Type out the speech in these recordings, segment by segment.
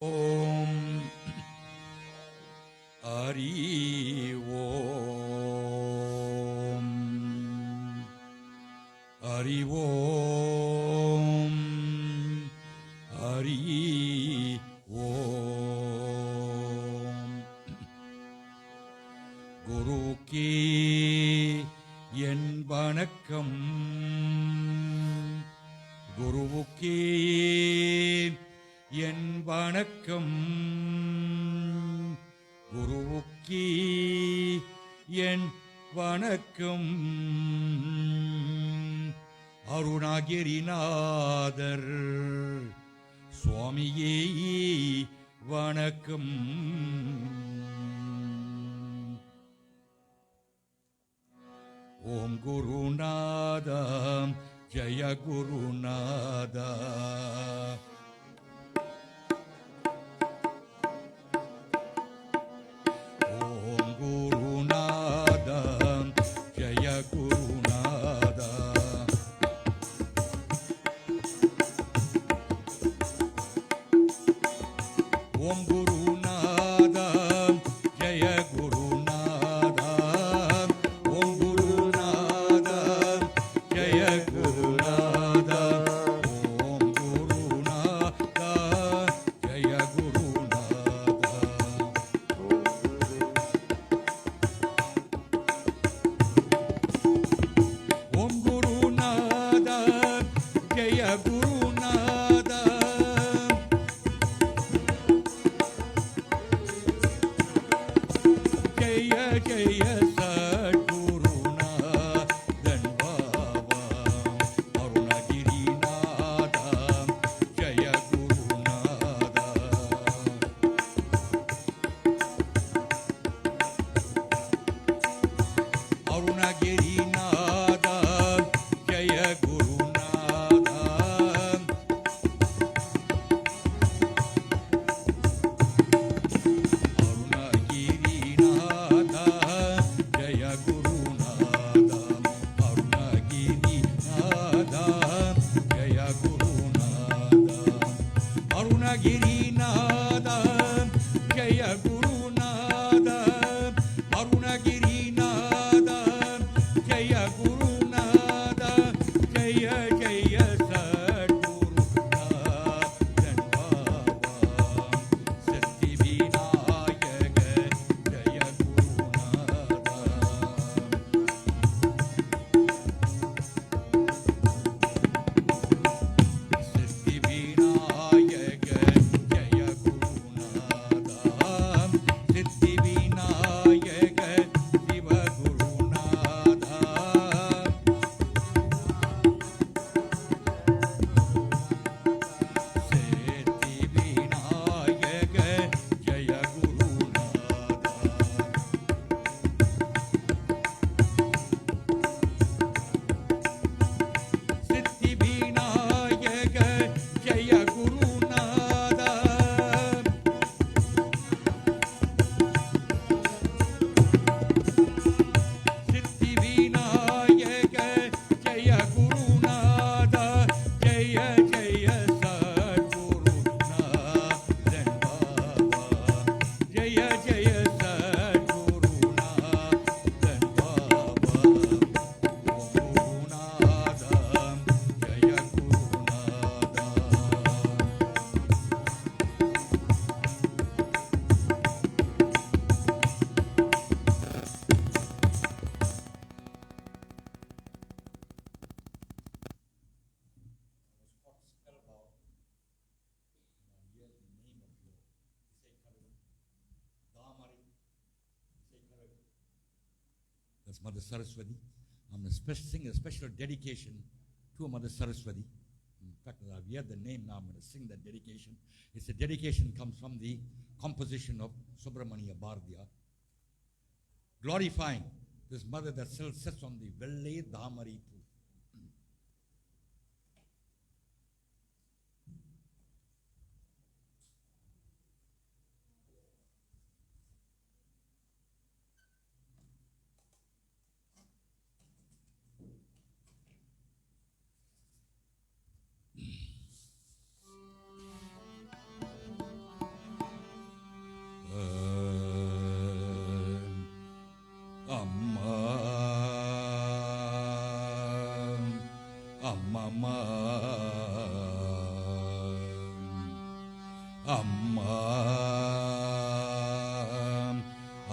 ஓம் ஹரி ஓம் ஹரி ஓம் ஹரி ஓம். குருக்கே என் வணக்கம், குருவுக்கே என் வணக்கம், குருவுக்கே என் வணக்கம். அருணகிரிநாதர் சுவாமியே வணக்கம். ஓம் குருநாதா ஜய குருநாதா. ஓம் குருநாதா ஜய குருநாதா. ஓம் குருநாதா ஜய குருநாதா. ஓம் குருநாதா ஜய குருநாதா. ஓம் குருநாதா ஜய குருநாதா. ஓம் குருநாதா ஜய குருநாதா. ஜய ஜய சத்குருநாதன் பாபா அருணகிரிநாதா ஜய குருநாதா. அருணகிரிநாதா ஜய குருநாதா. அருணகிரிநாதா ஜய குருநாதா. அருணகிரிநாதா ஜய குருநாதா. அருணகிரிநாதா ஜய குருநாதா. அருணகிரிநாதா ஜய குருநாதா. ஜய ஜய சத்குருநாதன் பாபா சக்தி விநாயக ஜய குருநாதா. சித்தி விநாயக ஜய குருநாதா. சித்தி விநாயக சிவ குருநாதா. சித்தி விநாயக ஜய குருநாதா. சித்தி விநாயக ஜய குருநாதா. சித்தி விநாயக ஜய குருநாதா. ஜய ஜய சத்குருநாதன் பாபா. ஜய ஜய சத்குருநாதன் பாபா. குருநாதா ஜய குருநாதா. That's Mother Saraswati. I'm going to sing a special dedication to Mother Saraswati. In fact, I've heard the name now. I'm going to sing that dedication. It's a dedication comes from the composition of Subramania Bhardiya, glorifying this mother that still sits on the Velle Dhamari pool. அம்மா அம்மா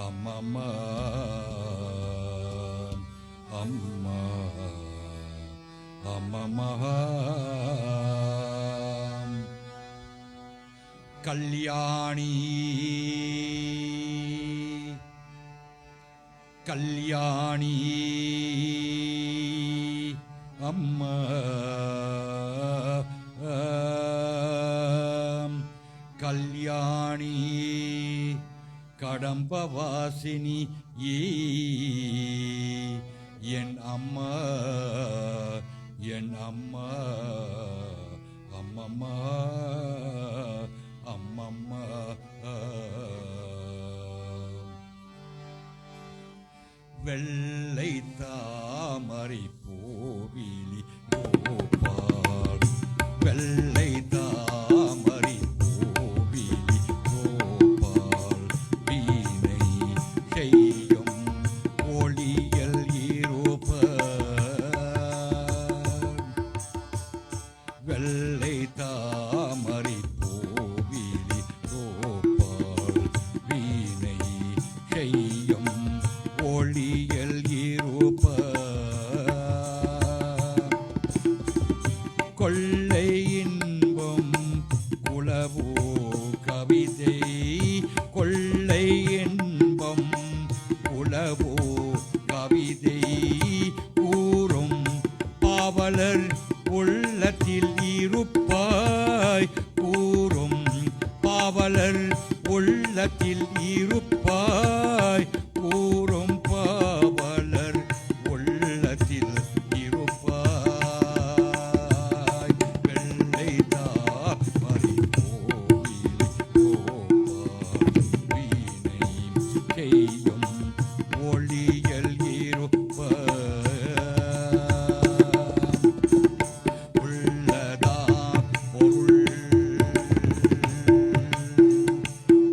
அம்மம்மா அம்மா அம்மம்மா கல்யாணி கல்யாணி அம்மா கல்யாணி கடம்பவாசினி என் அம்மா என் அம்மா அம்மம்மா அம்மம்மா வெள்ளை தாமரை பூவிலி கோபால் வெள்ளை தாமரை பூவிலி கோபால் வீணை செய்யும் ஒளியல் இருப்பார் வெள்ளை தாமரை பூவிலி கோபால் வீணை செய்யும் ஒளியல் இருப்பார் கொள்ளை இன்பம் குலவோ கவிதை கொள்ளை இன்பம் குலவோ கவிதை கூறும் பாவலர் உள்ளத்தில் இருப்பாய் கூறும் பாவலர் உள்ளத்தில் இருப்பாய் கூறும் பாவலர் உள்ளத்தில் இருப்பாய் வெள்ளை தாமரை கோவில் கோபால் வீணை செய்யும் ஒளியல் இருப்பாய் உள்ளதா பொருள்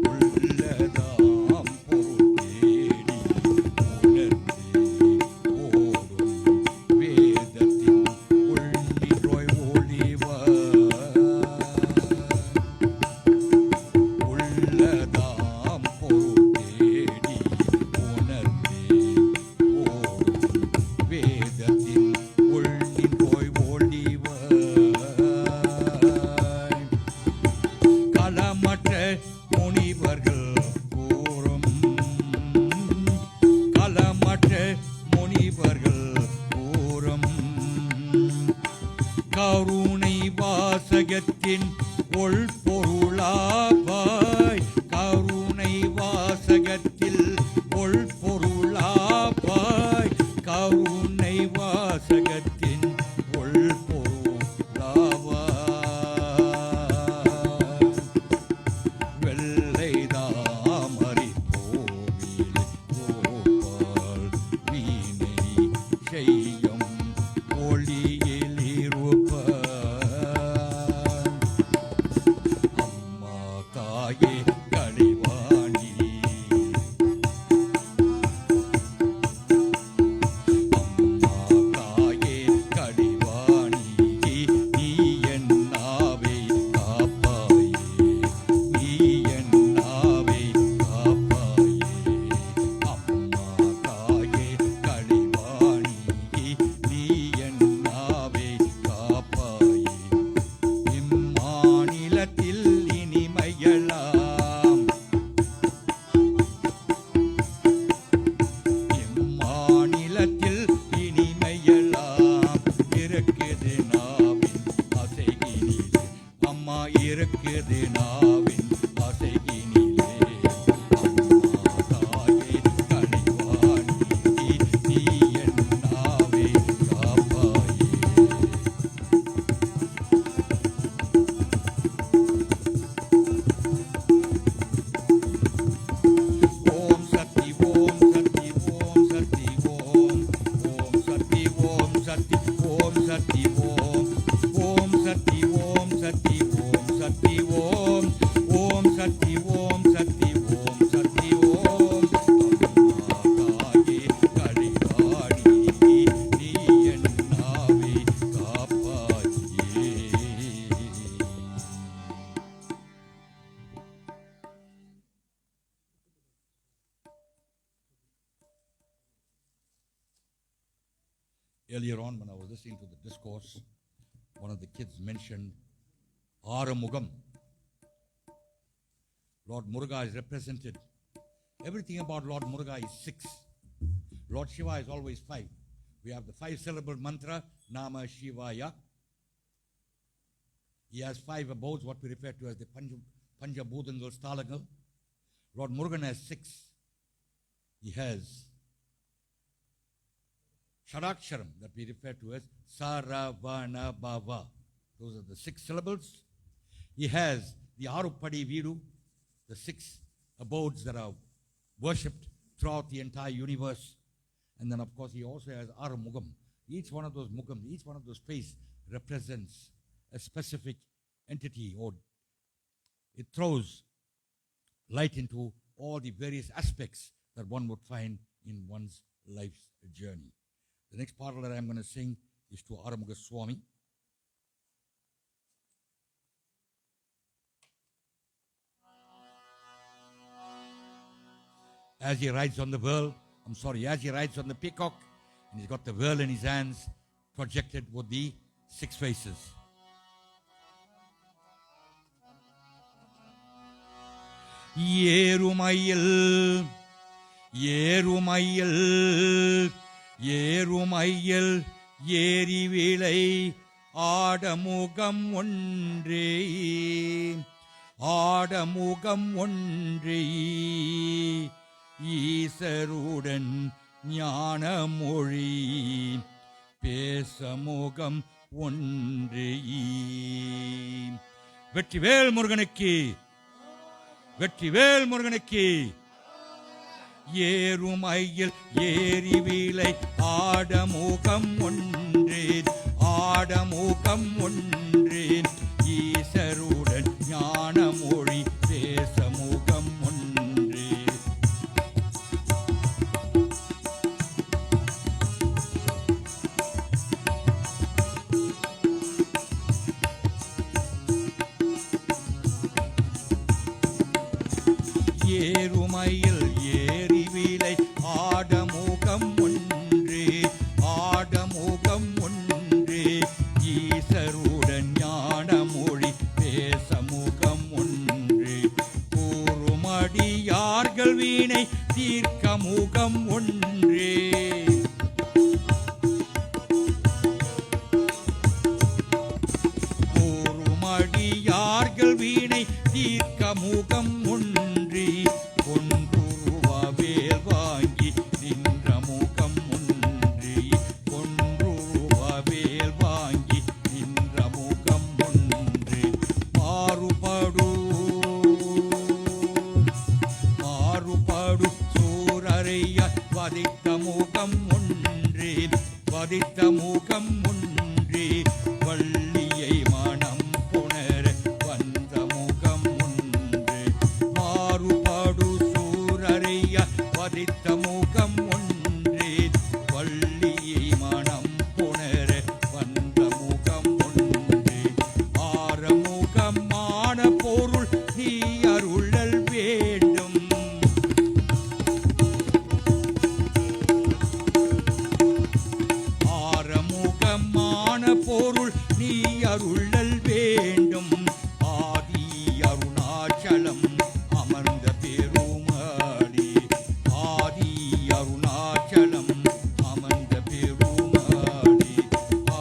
உள்ளதாம் பொருள் தேடி உணர்ந்தே ஓடும் வேதத்தின் உள்ளின்றோய் ஒளிவார் உள்ளதாம் பொருள் தேடி உணர்ந்தே ஓடும் வேதத்தின் உள்ளின்றோய் ஒளிவார் களமற்ற முனிவர்கள் கூறும் களமற்ற முனிவர்கள் கூறும் கருணை வாசகத்தின் உள்பொருளாவாய் கருணை வாசகத்தில் உள்பொருளாவாய் கருணை வாசகத்தின் உள்பொருளாவாய் வெள்ளை தாமரை கோவில் கோபால் வீணை செய்யும் ஒளியில் இருப்பார் அம்மா தாயே கலைவாணி அம்மா தாயே கலைவாணி நீ என் நாவை காப்பாயே நீ என் நாவை காப்பாயே அம்மா தாயே கலைவாணி நீ என் நாவை காப்பாயே இம்மாநிலத்தில் இனிமையெல்லாம் இம்மாநிலத்தில் இனிமையெல்லாம் இருக்குது நாவின் அசைகினிலே அம்மா இருக்குது நாவின் அசைகினிலே அம்மா தாயே கலைவாணி நீ என் நாவை காப்பாயே ஓம் சக்தி ஓம் சக்தி ஓம் சக்தி ஓம் ஓம் சக்தி ஓம் சக்தி ஓம் சக்தி ஓம் ஓம் சக்தி ஓம் சக்தி ஓம் சக்தி ஓம் ஓம் சக்தி ஓம் சக்தி ஓம் சக்தி ஓம் அம்மா தாயே கலைவாணி நீ என் நாவை காப்பாயே Earlier on, when I was listening to the discourse, one of the kids mentioned Aramugam. Lord Muruga is represented. Everything about Lord Muruga is 6. Lord Shiva is always 5. We have the 5-syllable mantra, Nama Shivaya. He has 5 abodes, what we refer to as the Panjabhutangal Sthalangal. Lord Murugan has 6. He has Shadaksharam, that we refer to as Saravana Bhava. Those are the 6 syllables. He has the Arupadi Vidu, the 6 abodes that are worshipped throughout the entire universe. And then, of course, he also has Aramugam. Each one of those mugams, each one of those spaces represents a specific entity, or it throws light into all the various aspects that one would find in one's life's journey. The next part that I'm going to sing is to Aramuga Swami. As he rides on the peacock, and he's got the whirl in his hands, projected with the 6 faces. Yerumayil, Yerumayil, Yerumayil, Yeri Vilai, Adamugam Ondre, Adamugam Ondre, Isarudan Nyana Mori, Pesamugam Ondre. Vettivel Muruganukku, Vettivel Muruganukku. Yerumayil Yeri Vilai Adamugam Ondre, Adamugam Ondre, Isarudan Nyana Mori, Pesamugam Ondre. Yerumayil Yeri Vilai Adamugam Ondre, Adamugam Ondre, Isarudan Nyana Mori, Pesamugam Ondre. Kurumadiyaargal Veenai Teerkamugam Ondre. Kurumadiyaargal Veenai Teerkamugam Ondre. Konduruva vel vaangi ninramugam ondre, Konduruva vel vaangi ninramugam ondre. Marupadu Suraraya vadittamugam ondre, vadittamugam ondre. Valliyai manam punara vandamugam ondre. Marupadu Suraraya vadittamugam ondre, Valliyai manam punara vandamugam ondre. ஆரமுகமான பொருள் நீ அருளல் வேண்டும். ஆரமுகமான பொருள் நீ அருளல் வேண்டும். ஆதி அருணாச்சலம் அமர்ந்த பெருமாளே, ஆதி அருணாச்சலம் அமர்ந்த பெருமாளே.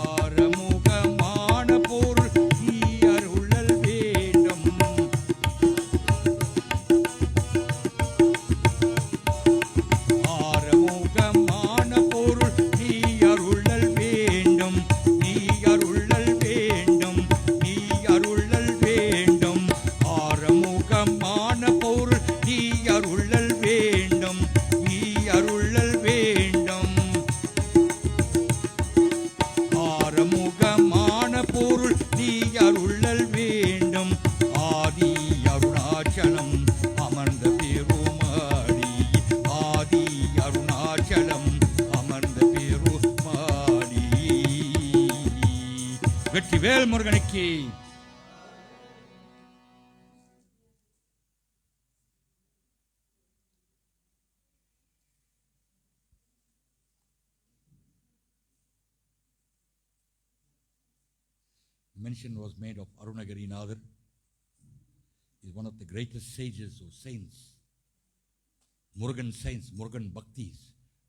ஆரமுகமான பொருள் நீ அருளல் வேண்டும். ஆரமுகமான பொருள் நீ அருளல் வேண்டும். நீ அருளல் வேண்டும். நீ அருளல் வேண்டும். ஆரமுகமான பொருள் நீ அருளல் வேண்டும். நீ அருளல் வேண்டும். ஆரமுகமான பொருள் நீ அருளல் வேண்டும். ஆதி அருணாச்சலம் அமர்ந்த பெருமாளே, ஆதி அருணாச்சலம் அமர்ந்த பெருமாளே. வெற்றிவேல் முருகனுக்கு. mention was made of Arunagirinadar. He is one of the greatest sages or saints, Murugan saints, Murugan bhaktis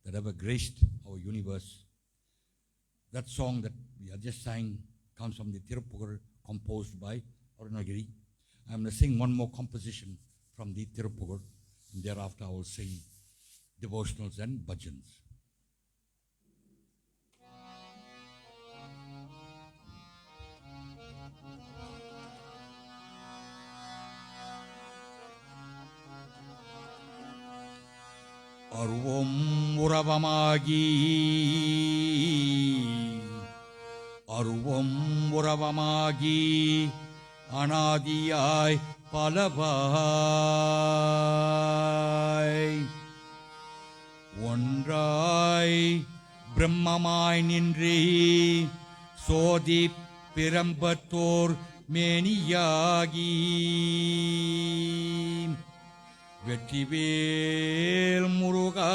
that ever graced our universe. That song that we are just sang comes from the Tiruppugal composed by Arunagiri. I am going to sing one more composition from the Tiruppugal, and thereafter I will sing devotionals and bhajans. அருவம் உறவமாகி அருவம் உறவமாகி அனாதியாய் பலவாய் ஒன்றாய் பிரம்மமாய் நின்றே சோதி பிரம்பத்தோர் மேனியாகி வெற்றிவேல் முருகா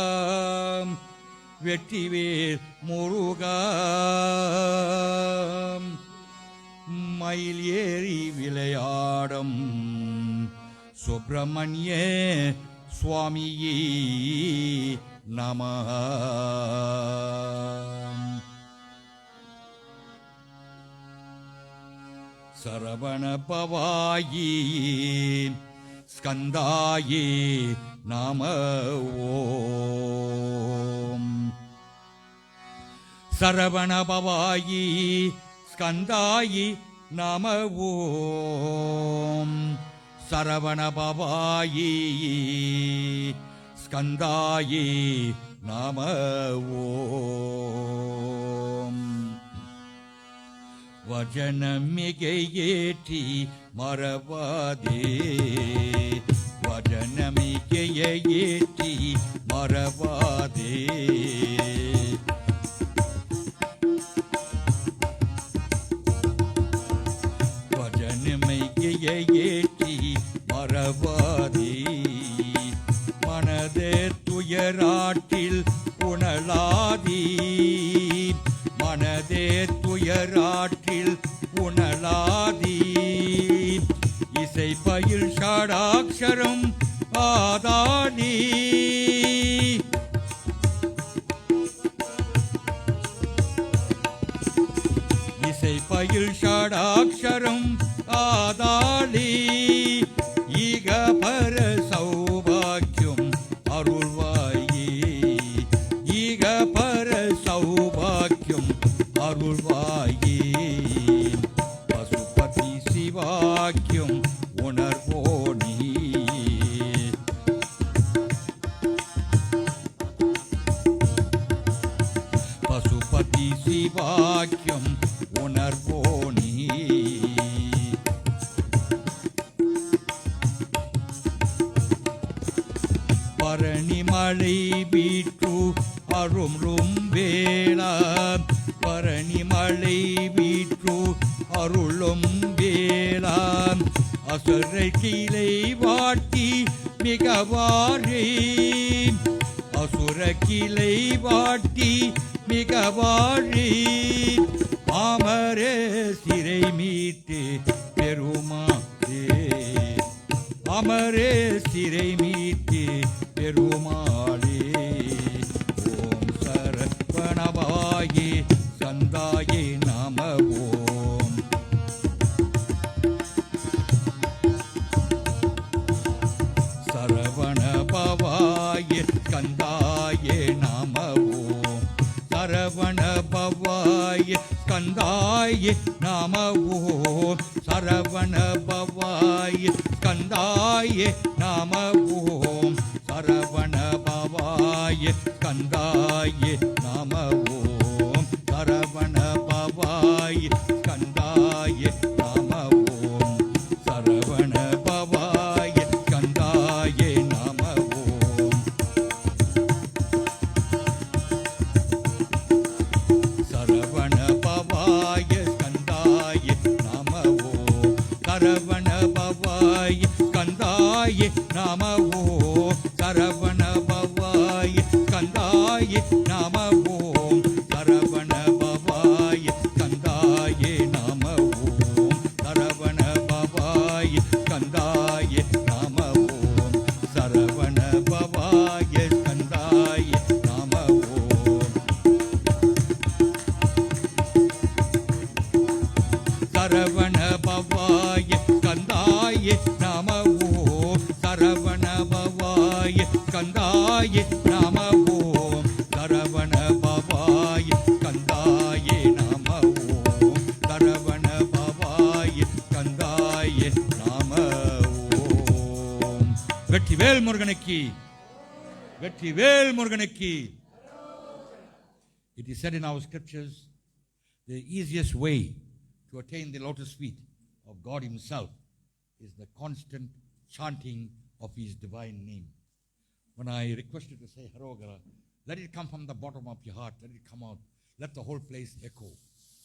வெற்றிவேல் முருகா மயில் ஏறி விளையாடும் சுப்பிரமணிய சுவாமியே நமः. சரவண பவாயி ஸ்கந்தாயே நம ஓம். சரவண பவாயி ஸ்கந்தாயி நம ஓம். சரவண பவாயி ஸ்கந்தாயி நம ஓம். வஜனமிகையேற்றி மறவாதே வஜனமிகையேற்றி மறவாதே வஜனமிகையேற்றி மறவாதே மனதே துயராற்றில் உணலாதீ மனதே துயராற்றில் உணலாதீ இசை பயில் ஷடாக்ஷரம் ஆதானி இசை பயில் ஷடாக்ஷரம் ஆதாளி ஈக பர சௌபாக்கியம் அருள்வாயே ஈக பர சௌபாக்கியம் அருள்வாயே பசுபதி சிவாக்கியம் உணர்வோனி பசுபதி சிவாக்கியம் உணர்வோனி பரணிமலை வீற்று அருளும் வேளா பரணிமலை வீற்று அருளும் வேளா அசுரை கிளை வாட்டி மிகவாரே அசுர கிளை வாட்டி மிகவாரே பாமரே சிறை மீட்டு பெருமாளே அமரே சிறை மீட்டு பெருமாளே ஓம் சரவணபவாயே ஸ்கந்தாயே நம ஓம். சரவணபவாயே ஸ்கந்தாயே நம ஓம். சரவணபவாயே ஸ்கந்தாயே நம ஓம். சரவணபவாயே ஸ்கந்தாயே நம ஓம். சரவணபவாயே ஸ்கந்தாயே நம ஓம். சரவணபவாயே ஸ்கந்தாயே நம ஓம். சரவணபவாயே ஸ்கந்தாயே நம ஓம். சரவணபவாயே ஸ்கந்தாயே நம ஓம். சரவணபவாயே ஸ்கந்தாயே நம ஓம். சரவணபவாயே ஸ்கந்தாயே நம ஓம். சரவணபவாயே ஸ்கந்தாயே நம ஓம். கந்தாயே நம ஓம் சரவண பவாய கந்தாயே நம ஓம் சரவண பவாய கந்தாயே நம ஓம். வெற்றிவேல் முருகனுக்கு, வெற்றிவேல் முருகனுக்கு. It is said in our scriptures, the easiest way to attain the lotus feet of God himself is the constant chanting of his divine name. When I request you to say Harogara, let it come from the bottom of your heart, let it come out, let the whole place echo.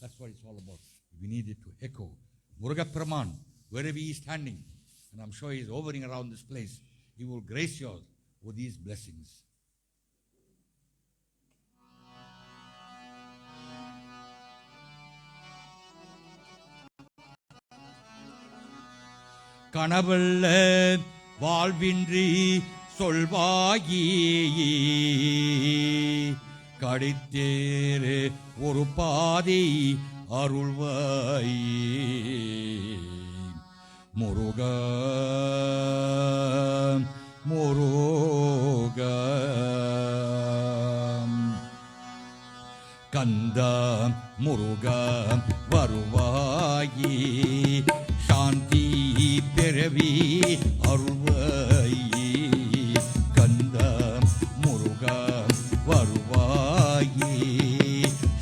That's what it's all about. We need it to echo. Muruga Praman, wherever he is standing, and I'm sure he is hovering around this place, he will grace you with these blessings. கனவல்ல வாழ்வின்றி சொல்வாயி கடித்தேறு ஒரு பாதை அருள்வாயி முருக முருக கந்த முருக வருவாயி சாந்தி பிறவி அருள்வாயி கந்த முருக வருவாயி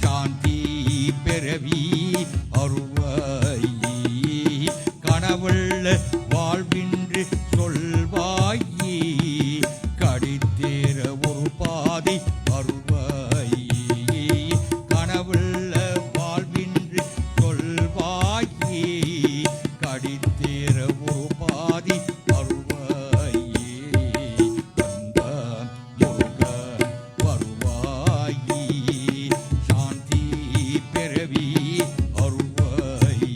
சாந்தி பிறவி அருள்வாயி கனவுள்ள வாழ்வின்று சொல்வாயி கடித்தேற ஒரு பாதை அருள்வாயி கனவுள்ள வாழ்வின்று சொல்வாயி கடித்தேற ஒரு பாதி அருள்வாயி கந்த முருக வருவாயி சாந்தி பிறவி அருள்வாயி.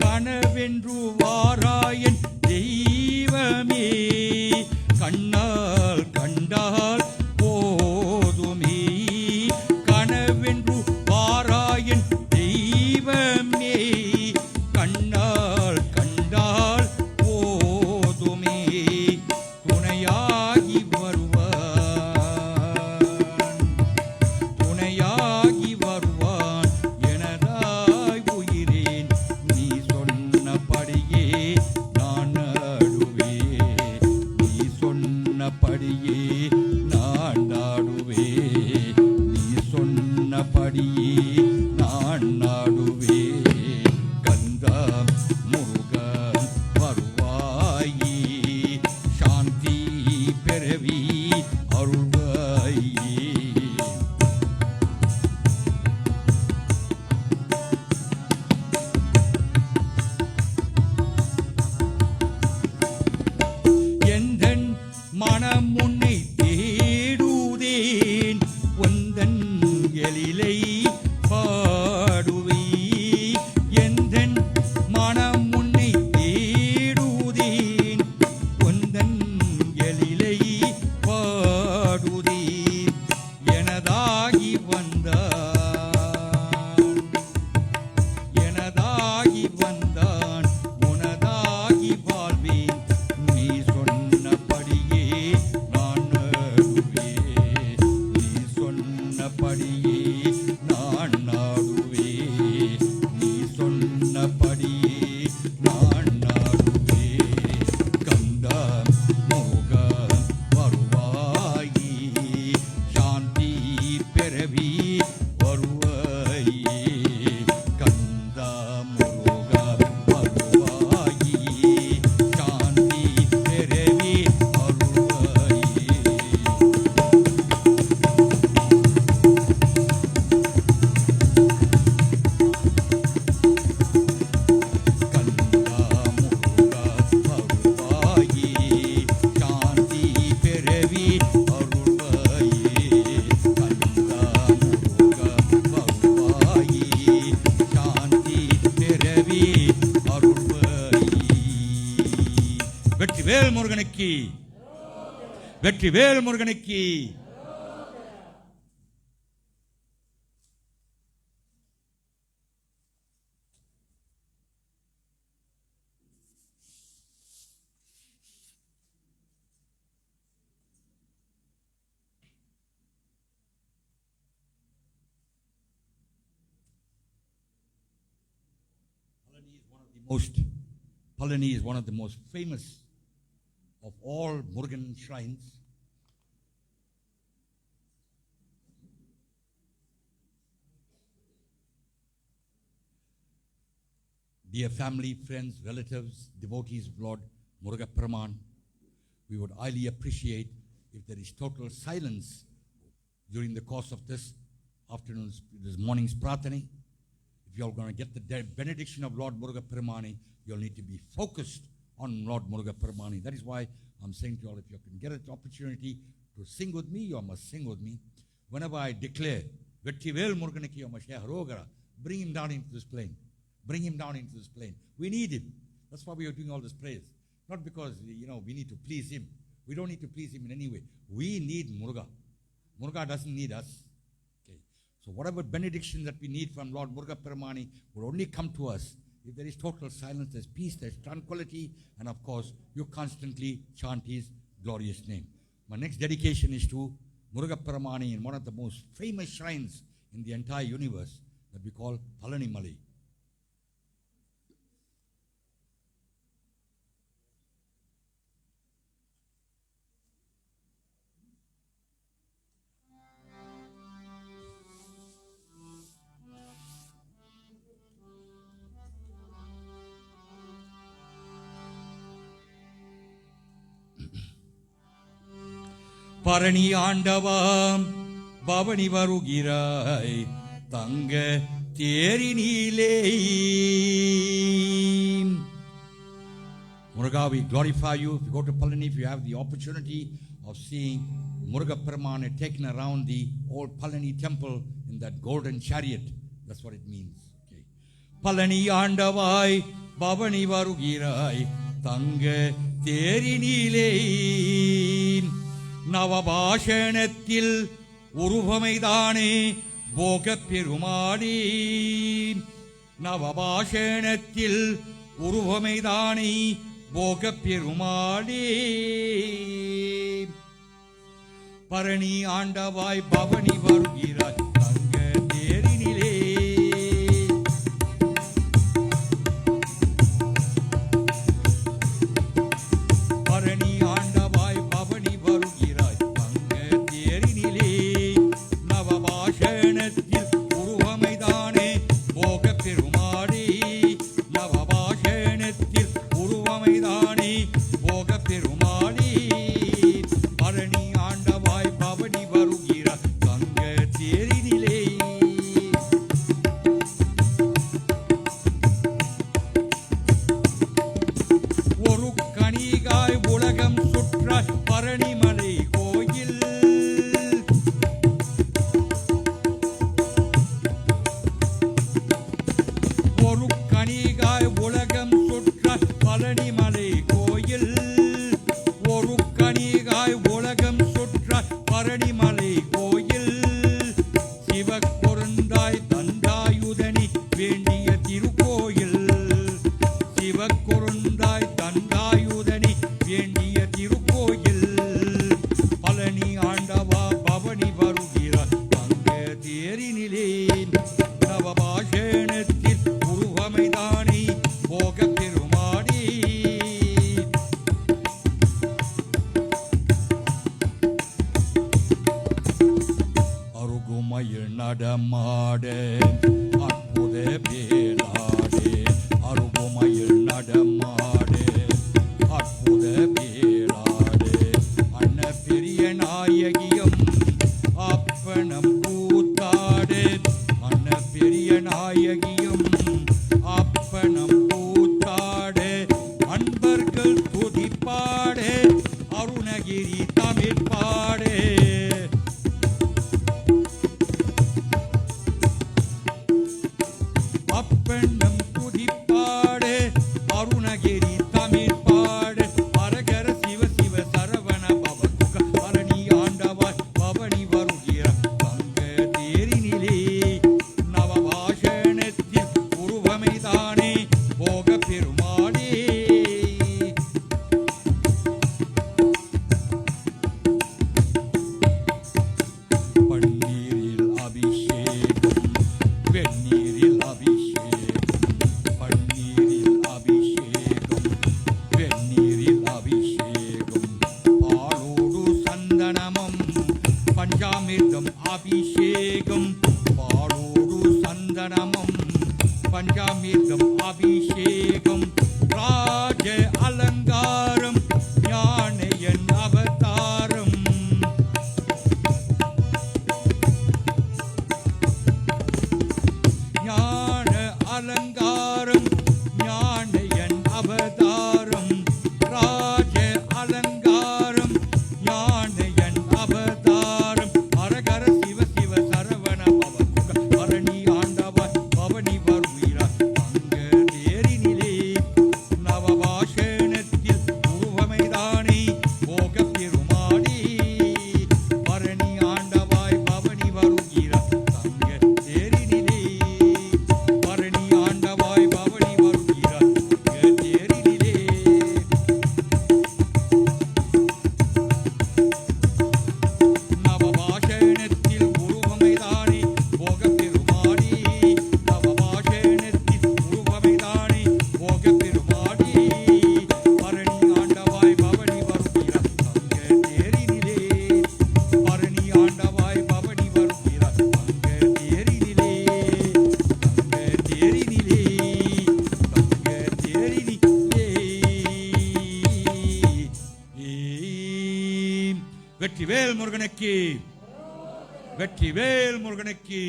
கனவென்று வாராயன் தெய்வமே கண்ணால் கண்டால் போதுமே கனவென்று வாராயன் தெய்வமே கண்ணால் கண்டால் போதுமே துணையாகி வருவான் துணையாகி வருவான் எனதாய் உயிரேன் நீ சொன்னபடியே நான் நாடுவே நீ சொன்னபடியே நான் நாடுவே நீ சொன்னபடியே நான் நாடுவே கந்த முருக வருவாயி சாந்தி பிறவி அருள்வாயி. எந்தன் மனம் உன்னை தேடுதேன் உந்தன் எழிலை பாடுவே எந்தன் மனம் உன்னை தேடுதேன் உந்தன் எழிலை பாடுதே எனதாகி வந்தான் எனதாகி வந்தான் உனதாகி வாழ்வேன் நீ சொன்னபடியே நான் நாடுவே நீ சொன்னபடியே நான் நாடுவே நீ சொன்னபடியே நான் நாடுவே கந்த முருக வருவாயி சாந்தி பிறவி வருவாயி கந்த முருக முருகனுக்கு, வெற்றிவேல் முருகனுக்கு. Palani is one of the most famous of all Murugan shrines. Dear family, friends, relatives, devotees of Lord Muruga Peraman, we would highly appreciate if there is total silence during the course of this morning's Pratani. If you are going to get the benediction of Lord Muruga Peramani, you'll need to be focused on Lord Muruga Peramani. That is why I'm saying to you all, if you can get an opportunity to sing with me, you must sing with me. Whenever I declare, Vettivel Muruganiki, you must say, Harogara, bring him down into this plane. Bring him down into this plane. We need him. That's why we are doing all this praise. Not because, we need to please him. We don't need to please him in any way. We need Muruga. Muruga doesn't need us. So whatever benediction that we need from Lord Muruga Peramani will only come to us if there is total silence, there's peace, there's tranquility, and of course, you constantly chant his glorious name. My next dedication is to Muruga Peramani in one of the most famous shrines in the entire universe that we call Palani Malai. Bharani ஆண்டவாம் பவனி வருகிறாய் தங்க தேரினிலே. Muruga, we glorify you. If you go to Palani, if you have the opportunity of seeing Muruga Peramani taken around the old Palani temple in that golden chariot, that's what it means. Okay. Palani ஆண்டவாய் பவனி வருகிறாய் தங்க தேரினிலே. நவபாஷணத்தில் உருவமைதானே போக பெருமாளே. நவபாஷணத்தில் உருவமைதானே போக பெருமாளே. பரணி ஆண்டவாய் பவனி வருகிறாய் தங்க தேரினிலே. பரணி ஆண்டவாய் பவனி வருகிறாய் தங்க தேரினிலே. நவபாஷணத்தில் உருவமைதானே போக பெருமாளே. நவபாஷணத்தில் உருவமைதானே போக பெருமாளே. பரணி ஆண்டவாய் பவனி வருகிறாய் தங்க தேரினிலே. ஒரு கணிகாய் உலகம் சுற்ற பரணிமலை கோயில். ஒரு கணிகாய் உலகம் சுற்ற பழனிமலை கோயில். ஒரு கணிகாய் உலகம் சுற்ற பரணிமலை கோயில். சிவக்கொருந்தாய் தண்டாயுதனி வேண்டிய திருக்கோயில். சிவக்கொருந்தாய் தண்டாயுதனி வேண்டிய திருக்கோயில். பழனி ஆண்டவா பவனி வருகிறார் தங்க தேரினிலே. நவபாஷணத்தில் உருவமைதானே போக பெருமாளே. அருகுமயில் நடமாட அற்புத பேராடே. அருகுமயில் நடமாட அற்புத பேராடே. அன்ன பெரிய நாயகியம் அப்பனம் கூத்தாடு. அன்ன பெரிய நாயகியம் அப்பனம் கூத்தாடு. முருகனுக்கு, வெற்றிவேல் முருகனுக்கு.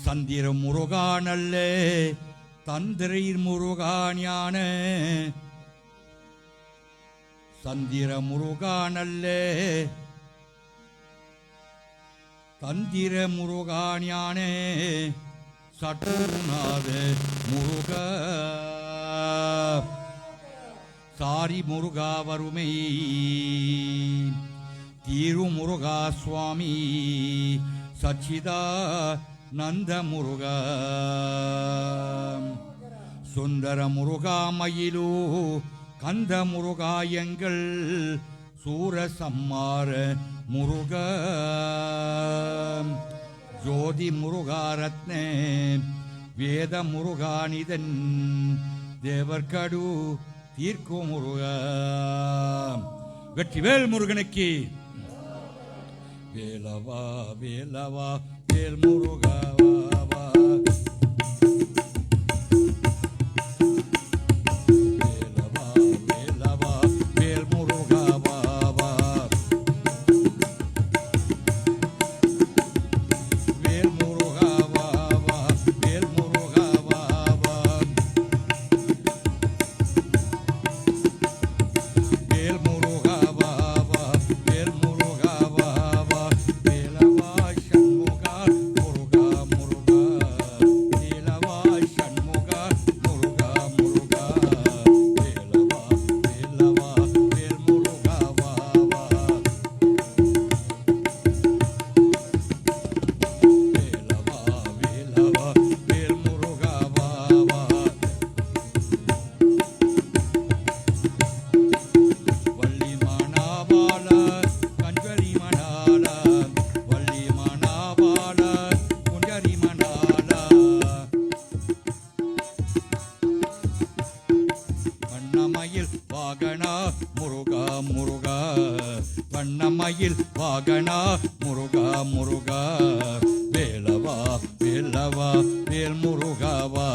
சந்திர முருகா நல்ல தந்திரை முருகா ஞான, சந்திர முருகா நல்ல தந்திர முருகா ஞான, சட்டுநாத முருக சாரி முருகா வறுமை தீரு முருகா சுவாமி சச்சிதா நந்த முருகா, சுந்தர முருகா மயிலு கந்த முருகா எங்கள் சூரசம்மார முருகா, ஜோதி முருகா ரத்ன வேத முருகா நிதன் தேவர்கடு தீர்க்கு முருகா. வெற்றிவேல் முருகனுக்கு. வேலவா வேலவா வேல் முருகா வா, வேலவா வேலவா வேல் முருகா வா, வேல் முருகா வா, வேல் முருகா வா, வேல் முருகா வா, வேல் முருகா வா, வேலவா சண்முகா முருகா முருகா, வேலவா சண்முகா முருகா முருகா, வேலவா வேலவா வேல் முருகா வா, வேலவா வேலவா வேல் முருகா வா, வள்ளி மணாபால கஞ்சரி மணால, வள்ளி மணாபால குஞ்சரி மணால, வண்ணமயில் வாகனா முருகா முருகா, வண்ணமயில் வாகனா முருகா முருகா, வேலவா வேலவா வேல் முருகா வா,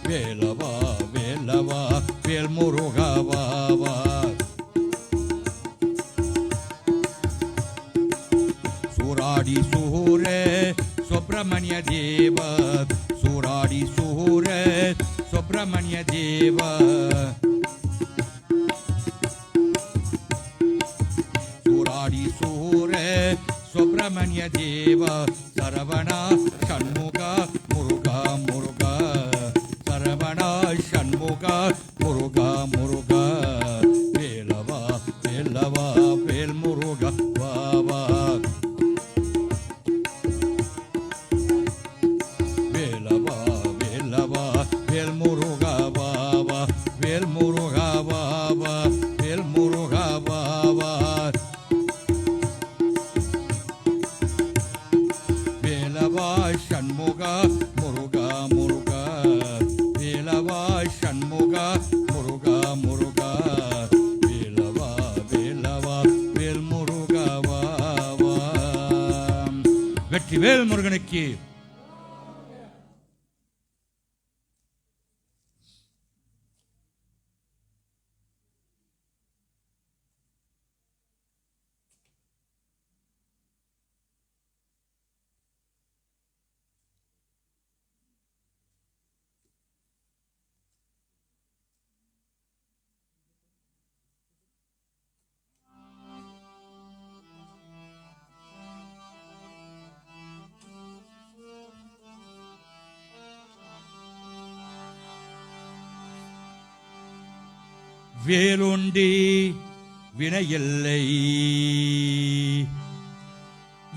வேலவா வேலவா வேல் முருகா வா, சூராடி சூர சுப்பிரமணிய தேவ, சூராடி சூர சுப்பிரமணிய தேவ, சூராடி சூர சுப்பிரமணிய தேவ, சரவணா சண்முகா முருகா முருகா, சரவணா சண்முகா முருகா முருகா, வேலவா வேலவா வேல் முருகா வா, வேலவா வேலவா வேல் முருகா வா, வேல் முருகா வா, வேல் முருகா வா, வேலவா சண்முகா முருகா முருகா, வேலவா சண்முகா முருகா முருகா, வேலவா வேலவா வேல் முருகா வா. வெற்றிவேல் முருகனுக்கு. வேலுண்டு வினையில்லை,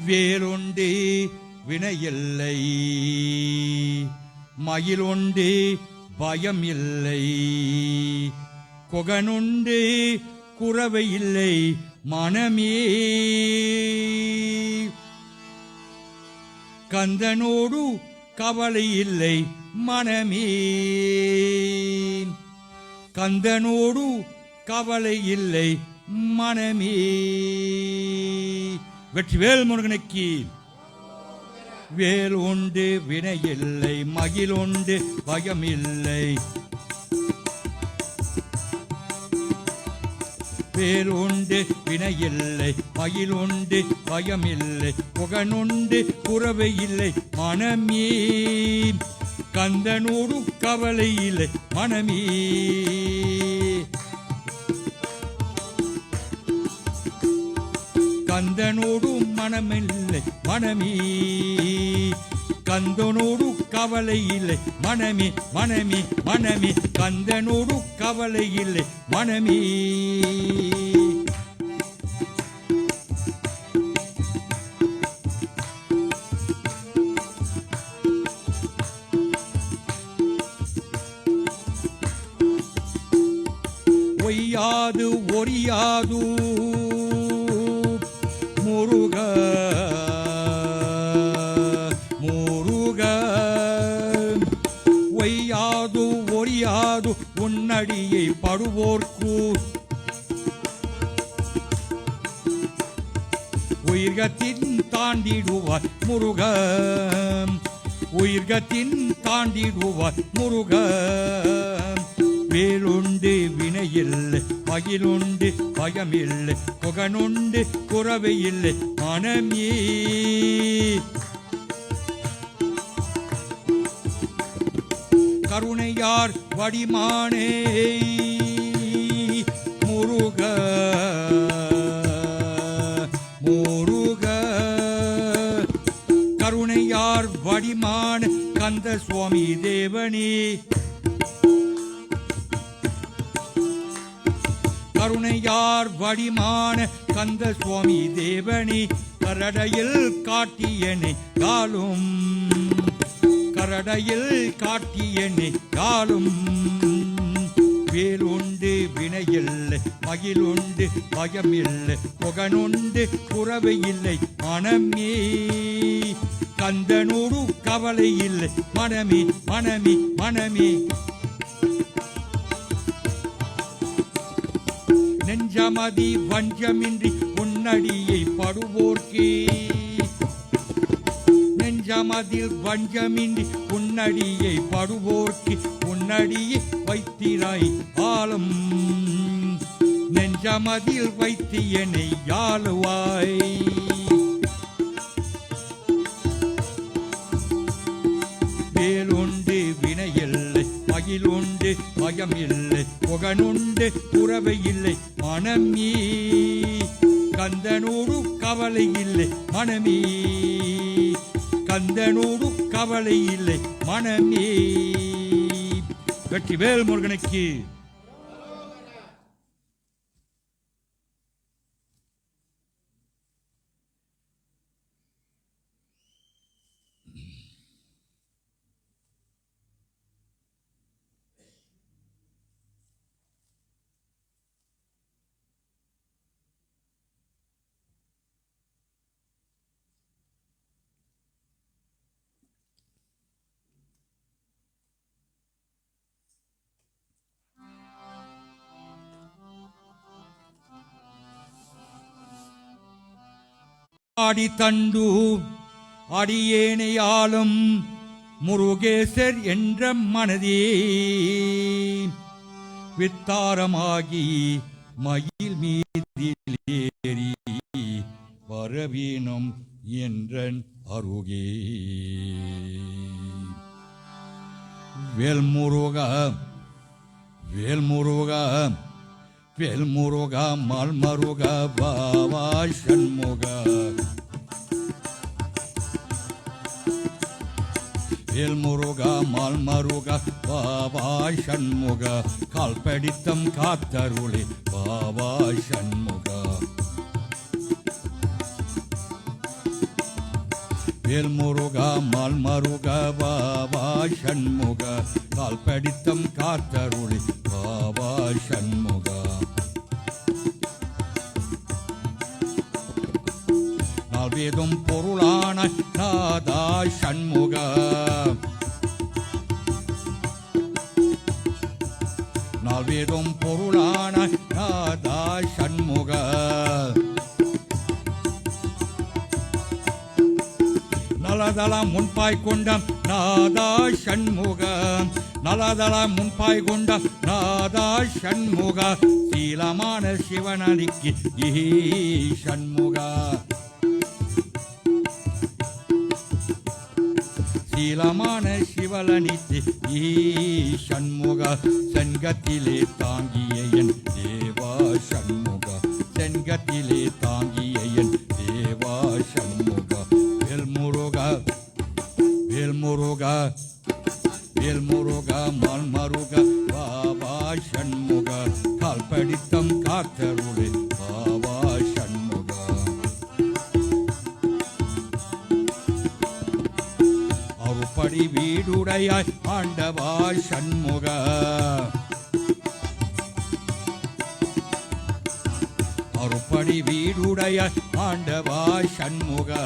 வேலுண்டு வினையில்லை, மயிலுண்டு பயம் இல்லை, கொகனுண்டு குறவை இல்லை மனமே, கந்தனோடு கவலை இல்லை மனமே, கந்தனோடு கவலை இல்லை மனமே. வெற்றிவேல் முருகனுக்கு. வேல் உண்டு வினையில்லை, மகிழ் உண்டு பயமில்லை, வேல் உண்டு வினையில்லை, மகிழ் உண்டு பயமில்லை, புகனுண்டு குறவை இல்லை மனமே, கந்தனோடு கவலை இல்லை மனமே, கந்தனோடு மனமில்லை மனமே, கந்தனோடு கவலை இல்லை மனமே, மனமே மனமே, கந்தனோடு கவலை இல்லை மனமே. ஒய்யாது ஒரியாது முருக முருக, ஒய்யாது ஒரியாது உன்னடியை படுவோர்க்கு, உயிர்கத்தின் தாண்டிடுவார் முருக, உயிர்கத்தின் தாண்டிடுவார் முருக, வேலுண்டு வினையில்லை, மகிழுண்டு பயமில்லை, புகனுண்டு குறவை இல்லை மனமே, கருணையார் வடிமானே முருக முருக, கருணையார் வடிமான கந்த சுவாமி தேவனே, கருணையார் வடிமான கந்த சுவாமி தேவனே, கரடையில் காட்டியனை காலும், கரடையில் காட்டியனை காலும், வேலுண்டு வினையில்லை, மகிழுண்டு பயமில்லை, புகனுண்டு குறவை இல்லை மனமே, கந்தனோடு கவலை இல்லை மனமே, மனமே மனமே, நெஞ்சமதி வஞ்சமின்றி உன்னடியை படுவோர்க்கே, நெஞ்சமதில் வஞ்சமின்றி உன்னடியை படுவோர்க்கு, உன்னடியை வைத்திராய் ஆளும், நெஞ்சமதில் வைத்தியனை யாழுவாய், வேலுண்டு வினையில்லை, மகிழுண்டு பயமில்லை, புகனுண்டு குறவை இல்லை மனமே, கந்தனோடு கவலை இல்லை மனமே, கந்தனோடு கவலை இல்லை மனமே. வெற்றிவேல் முருகனுக்கு. ஆடி தண்டு அடியேனையாலும் முருகேசர் என்ற மனதே, வித்தாரமாகி மயில் மீதிலேறி வரவீனம் என்றன் அருகே, வேல்முருகா வேல்முருகா வேல்முருகா மால்மருகா பாவா சண்முகா, வேல்முருகா மால்மருகா பாபா சண்முகா கால்படித்தம் காத்தருளே பாபா சண்முகா வேல்முருகா மால்மருகா பாபா சண்முகா கால்படித்தம் காத்தருளே பாபா சண்முகா நால்வேதும் பொருளான நாதா சண்முகா நால்வேதும் பொருளான நாதா சண்முகா நலதள முன்பாய் கொண்ட நாதா சண்முகா நலதள முன்பாய் கொண்ட நாதா சண்முகா சீலமான சிவனடிக்கு சண்முகா சீலமான சிவலனித்து சண்முகா செங்கத்திலே தாங்கிய என் தேவா சண்முகா செங்கத்திலே தாங்கிய என் தேவா சண்முகா வேல்முருகா வேல்முருகா வேல்முருகா மால்மருகா பாபா சண்முகா கால்படித்தம் காத்தருளே பாபா சண்முகா அருப்படி வீடுடையாய் ஆண்டவா சண்முகா அருப்படி வீடுடையாய் ஆண்டவா சண்முகா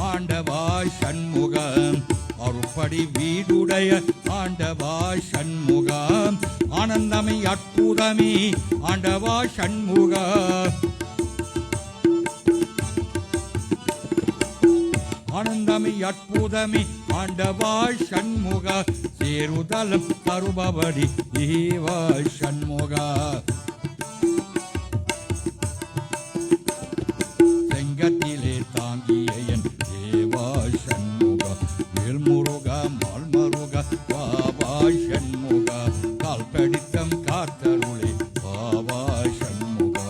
ஆண்டவா சண்முகா அருப்படி வீடுடைய ஆண்டவா சண்முகா ஆனந்தமே அற்புதமே ஆண்டவா சண்முகா ஆனந்தமே அற்புதமே ஆண்டவா சண்முகா சேருதலம் தருபவடி தேவா சண்முகா செங்கத்திலே தாங்கிய என் தேவா சண்முகா வேல்முருகா மால்மருகா பாபா சண்முகா கால்படித்தம் காத்தருளே பாபா சண்முகா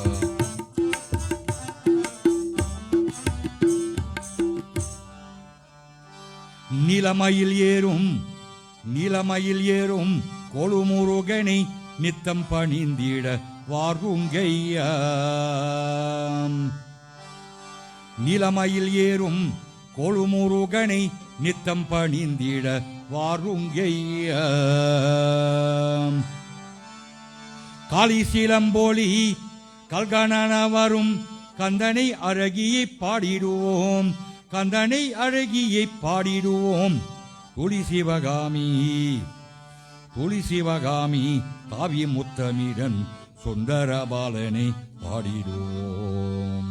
நிலமயில் ஏறும் கொழுமுருகனை நித்தம் பணிந்திட வாருங்கையா நிலமயில் ஏறும் கொழுமுருகனை நித்தம் பணிந்திட வாருங்கையா காளிசீலம்போலி கல்கணன வரும் கந்தனை அழகியை பாடிடுவோம் கந்தனை அழகியை பாடிடுவோம் துளி சிவகாமி காவி முத்தமிடன் சுந்தரபாலனை பாடிடுவோம்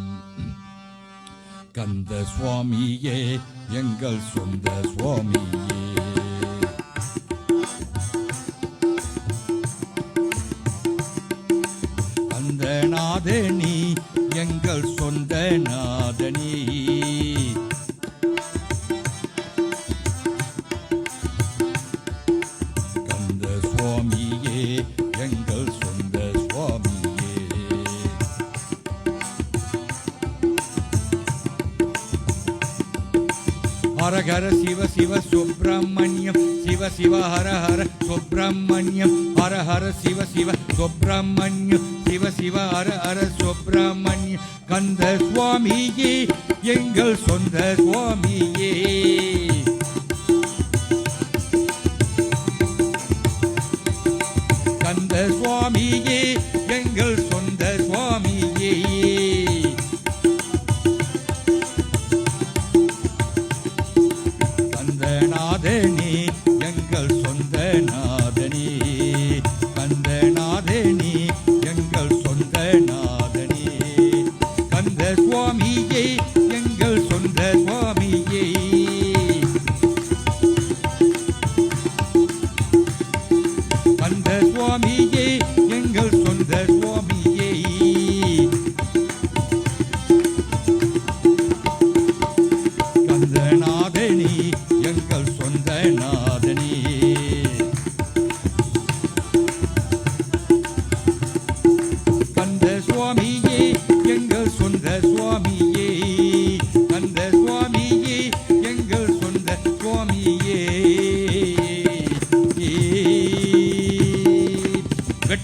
கந்த சுவாமியே எங்கள் சொந்த சுவாமியே கந்த நாதனி எங்கள் சொந்த நாதனி கந்த சுவாமியே எங்கள் சொந்த சுவாமியே ஹர ஹர சிவ சிவ சுப்பிரமணியம் சிவ சிவ ஹர ஹர சுப்பிரமணியம் ஹர ஹர சிவ சிவ சுப்பிரமணியம் சிவ சிவ ஹர ஹர சுப்பிரமணியம் கந்த சுவாமியே எங்கள் சொந்த சுவாமியே கந்த சுவாமியே எங்கள் சொந்த சுவாமியே கந்தநாதனே எங்கள் சொந்த நாதனே கந்தநாதனே எங்கள் சொந்த நாதனே கந்த சுவாமியே எங்கள் சொந்த சுவாமியே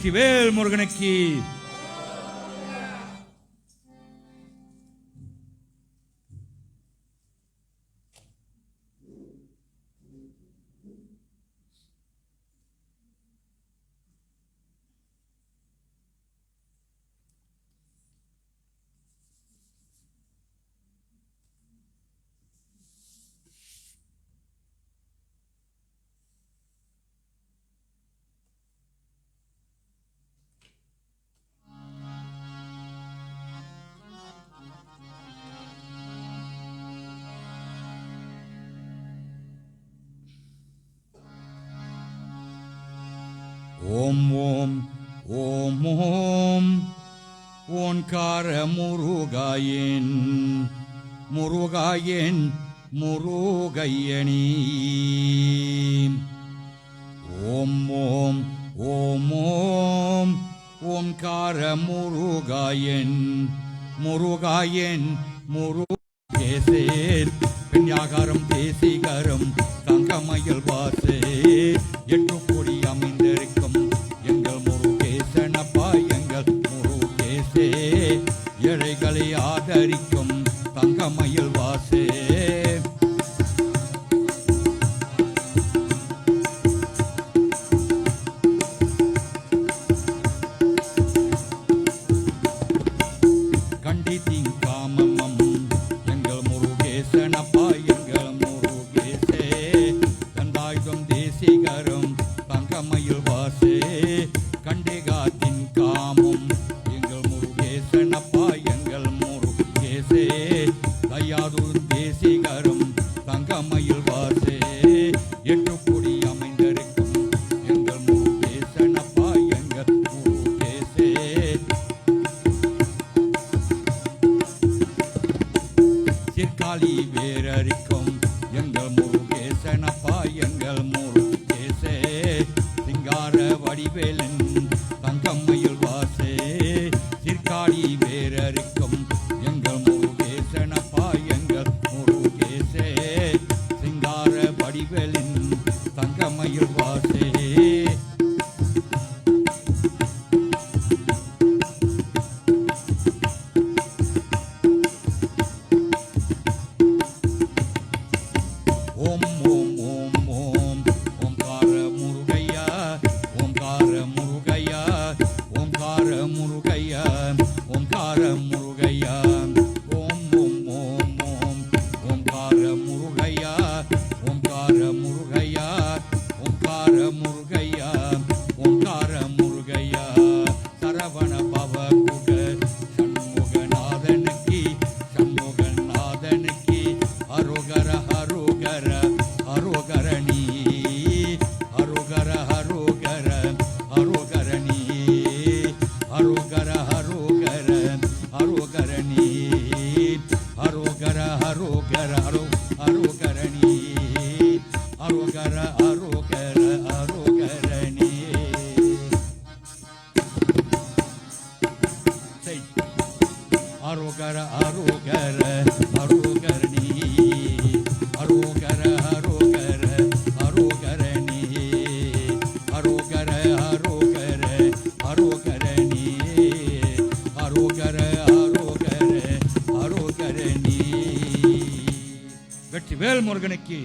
வெற்றிவேல் முருகனுக்கு. ஓம் ஓம் ஓம் ஓம் ஓன்கார முருகாயன் முருகாயன் முருகையணி. ஓம் ஓம் ஓம் ஓம் ஓம்கார முருகாயன் முருகாயன் முருகேசேர் பெண்யாகாரம் தேசிகரம் தங்கமயில் வாசே எட்டு கொடி அமைந்திருக்கும் எங்கள் முருகேசனப்பா எங்கள் முருகேசே ஏழைகளை ஆதரிக்கும் தங்கமயில் வாசே. கண்டித்தின் காமமம் எங்கள் முருகேசனப்பா எங்கள் முருகேசே கண்டாயுதம் தேசிகரம் தங்கமயில் வாசே. கண்டிகாத்தின் காமம் எங்கள் முருகேசனப்பா எங்கள் முருகேசே தையாது தேசிகரம் தங்கமயில் வாசே எட்டு கொடி அமைந்திருக்கும் எங்கள் முருகேசனப்பா எங்கள் முருகேசே. சிற்காலி வேரரிக்கும் எங்கள் முருகேசனப்பா எங்கள் முருகேசே சிங்கார வடிவேலன் தங்கமயில் வாசே. சிற்காலி வேரரிக்கும் எங்கள் முருகேசனப்பா எங்கள் முருகேசே சிங்கார வடிவேலன் தங்கமயில் வாசே. ஓம் ஓம் ஓம் ஓம் ஓம்கார முருகையா ஓம்கார முருகையா ஓம்கார முருகையா ஓம்கார முருகையா. ஓம் ஓம் ஓம் ஓம் ஓம்கார முருகையா ஓம்கார முருகையா ஓம்கார முருகையா ஓம்கார முருகையா. சரவண பவகுக சண்முகநாதனுக்கு சண்முகநாதனுக்கு அரோகர அரோகர அரோகரணி அரோகர அரோகர அரோகரணி அரோகர அரோகர அரோகரணி அரோகர அரோகர அரோகரணி அரோகர அரோகர அரோகரணி. அரோகர அரோகர அரோகரணி அரோகர அரோகர அரோகரணி அரோகர அரோகர அரோகரணி அரோகர அரோகர அரோகரணி. வெற்றிவேல் முருகனுக்கு.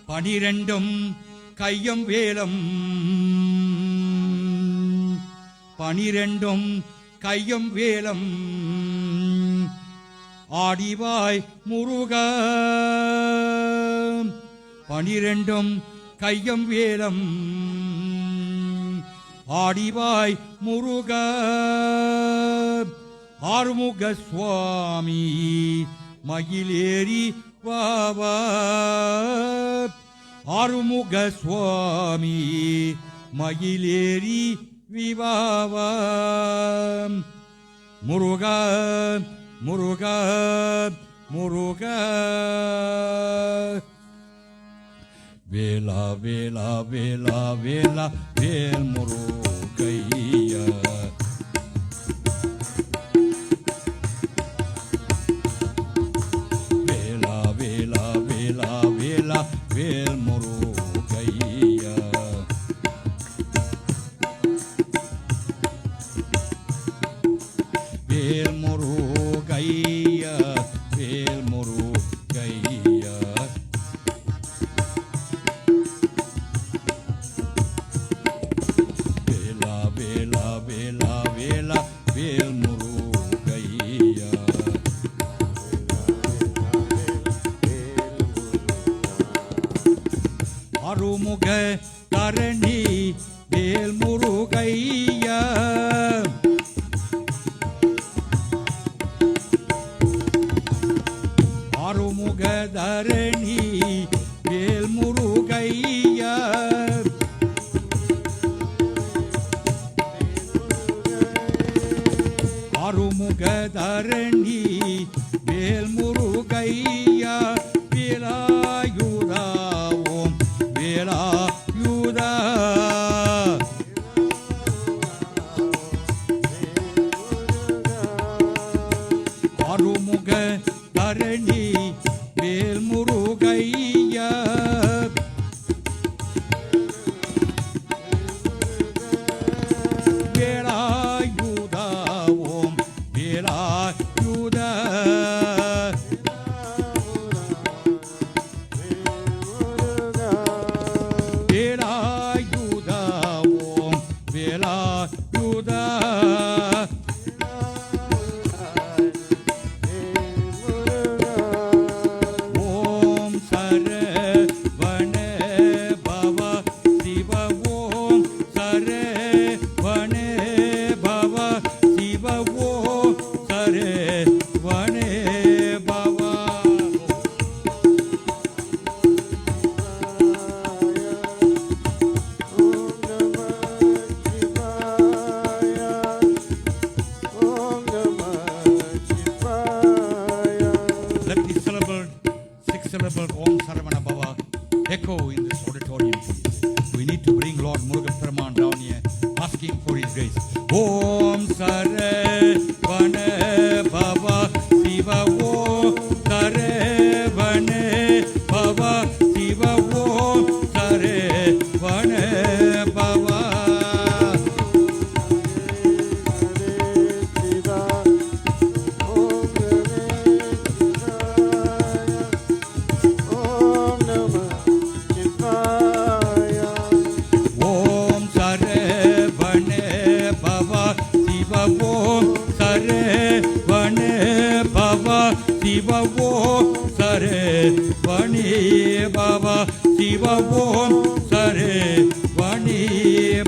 பனிரெண்டும் கையும் வேலம் பனிரெண்டும் கையும் வேலம் ஆடிவாய் முருகா 12 கையம் வேலம் ஆடிவாய் முருகா ஆறுமுக சுவாமி மயிலேறி வாவா ஆறுமுக சுவாமி மயிலேறி விவாவா முருகா முருகா முருகா வேலா வேலா வேலா வேலா வேல் முருகையா வேலா வேலா வேலா வேலா வேல் முருகையா வேல் முருகையா வேல் முருகையா வேலா வேலா வேலா வேலா வேல் முருகையா அருமுக தரணி வேல் முருகையா அருமுக தரணி வேல் முருகையா அருமுக தரணி வேல் முருகையா வேலாயுதா ஓம் வேலாயுதா அருமுக தரணி வேல் முருகையா வேலாயுதா ஓம் வேலாயுதா வேலாயுதா ஓம் வேலாயுதா ஓம் சரவண பவ சிவ ஓம் சரவண பவ சிவ ஓம் சரவண பவ Let the syllable, 6 syllable Om Saravana Bhava echo in this auditorium, please. We need to bring Lord Murugan Peruman down here, asking for his grace. Om Saravana Bhava Siva Om Saravana Bhava Siva Om Saravana Bhava ஓம் சரவண பவ சிவ ஓம் சரவண பவ சிவ ஓம் சரவணே பவ சிவ ஓம் சரவணே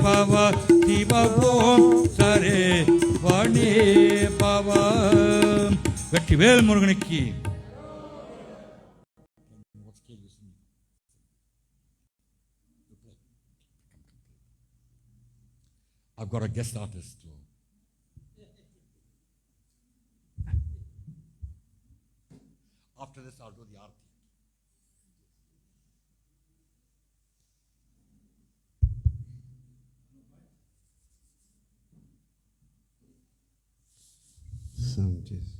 பவ சிவ ஓம் சரவணே பவ வெற்றிவேல் முருகனுக்கு I've got a guest artist too. After this, I'll do the aarti. Sound test.